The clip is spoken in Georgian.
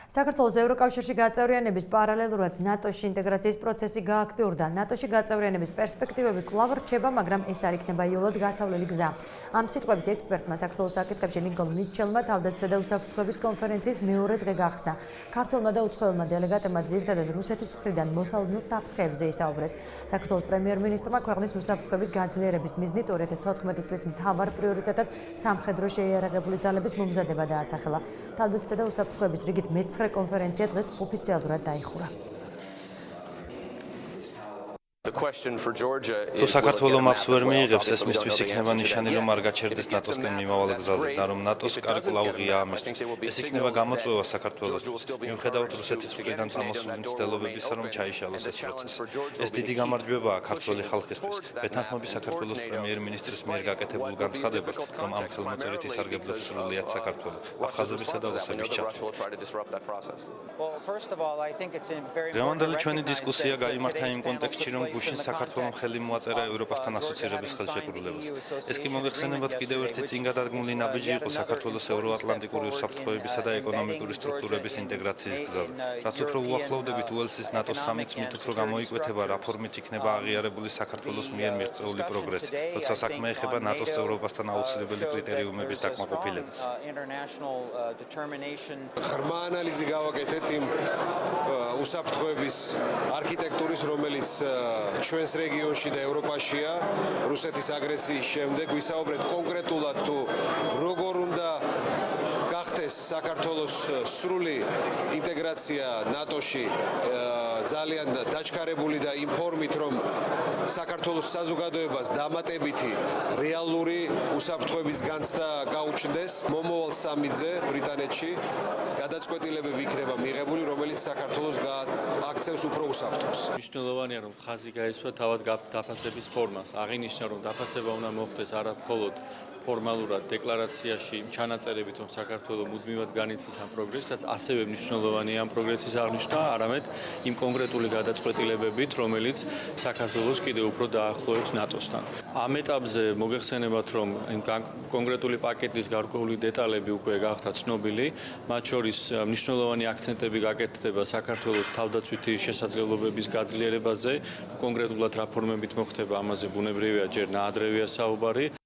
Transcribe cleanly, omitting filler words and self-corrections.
საქართველოს ევროკავშირში გაწევრიანების პარალელურად ნატოში ინტეგრაციის პროცესი გააქტიურდა. ნატოში გაწევრიანების პერსპექტივები კვლავ რჩება, მაგრამ ეს არ იქნება იოლად გასავლელი გზა. ამ სიტყვებით ექსპერტმა საქართველოს საკითხებში ლინკოლნ მიტჩელმა თავდაცვისა და უსაფრთხოების კონფერენციის მეორე დღე გახსნა. ქართველმა და უცხოელმა დელეგატებმა ძირითადად რუსეთის მხრიდან მოსალოდნელ საფრთხეებზე ისაუბრეს. საქართველოს პრემიერ-მინისტრმა ქვეყნის უსაფრთხოების გაძლიერების მიზნით 2014 წლის მთავარ პრიორიტეტად სამხედრო შეიარაღებული ძალების მომზადება დაასახელა. თავდაცვისა და უსაფრთხოების რიგით მეცხრე კონფერენცია დღეს ოფიციალურად დაიხურა. თუ საქართველო მაპს ვერ მიიღებს, ეს მისთვის იქნება ნიშანი, რომ არ გაჩერდეს ნატოსკენ მიმავალ გზაზე და რომ ნატოს კარი კვლავ ღია ამისთვის. ეს იქნება გამოწვევა საქართველოს. მიუხედავად რუსეთის მხრიდან წამოსული მცდელობებისა, რომ ჩაიშალოს ეს პროცესი. ეს დიდი გამარჯვებაა ქართველი ხალხისთვის. ვეთანხმები საქართველოს პრემიერ-მინისტრის მიერ გაკეთებულ განცხადებას, რომ ამ ხელმოწერით ისარგებლებს სრულიად საქართველო, აფხაზებისა და რუსების ჩათვლით. დღევანდელი ჩვენი დისკუსია გაიმართა იმ კონტექსტში, რომ გუშინ საქართველომ ხელი მოაწერა ევროპასთან ასოცირების ხელშეკრულებას. ეს კი მოგეხსენებათ კიდევ ერთი წინ გადადგმული ნაბიჯი იყო საქართველოს ევროატლანტიკური უსაფრთხოებისა და ეკონომიკური სტრუქტურების ინტეგრაციის გზაზე. რაც უფრო უახლოვდებით უელსის ნატოს სამიტს, მით უფრო გამოიკვეთება რა ფორმით იქნება აღიარებული საქართველოს მიერ მიღწეული პროგრესი, როცა საქმე ეხება ნატოს წევრობასთან აუცილებელი კრიტერიუმების დაკმაყოფილებას. ღრმა ანალიზი გავაკეთეთ იმ უსაფრთხოების არქიტექტურის, რომელიც ჩვენს რეგიონში და ევროპაშია რუსეთის აგრესიის შემდეგ. ვისაუბრეთ კონკრეტულად თუ როგორ უნდა გახდეს საქართველოს სრული ინტეგრაცია ნატოში ძალიან დაჩქარებული და იმ ფორმით, რომ საქართველოს საზოგადოებას დამატებითი რეალური უსაფრთხოების განცდა გაუჩნდეს. მომავალ სამიტზე ბრიტანეთში გადაწყვეტილებები იქნება მიღებული, რომელიც საქართველოს აქცევს უფრო უსაფრთხოს. მნიშვნელოვანია, რომ ხაზი გაესვა თავად დაფასების ფორმას. აღინიშნა, რომ დაფასება უნდა მოხდეს არა მხოლოდ ფორმალურად დეკლარაციაში ჩანაწერებით, რომ საქართველო მუდმივად განიცდის ამ პროგრესს, ასევე მნიშვნელოვანია ამ პროგრესის აღნიშვნა, არამედ იმ კონკრეტული გადაწყვეტილებებით, რომელიც საქართველოს კიდევ უფრო დაახლოებს ნატოსთან. ამ ეტაპზე მოგეხსენებათ, რომ კონკრეტული პაკეტის გარკვეული დეტალები უკვე გახდა ცნობილი, მათ შორის მნიშვნელოვანი აქცენტები გაკეთდება საქართველოს თავდაცვითი შესაძლებლობების გაძლიერებაზე, კონკრეტულად რა ფორმებით მოხდება, ამაზე ბუნებრივია ჯერ ნაადრევია საუბარი,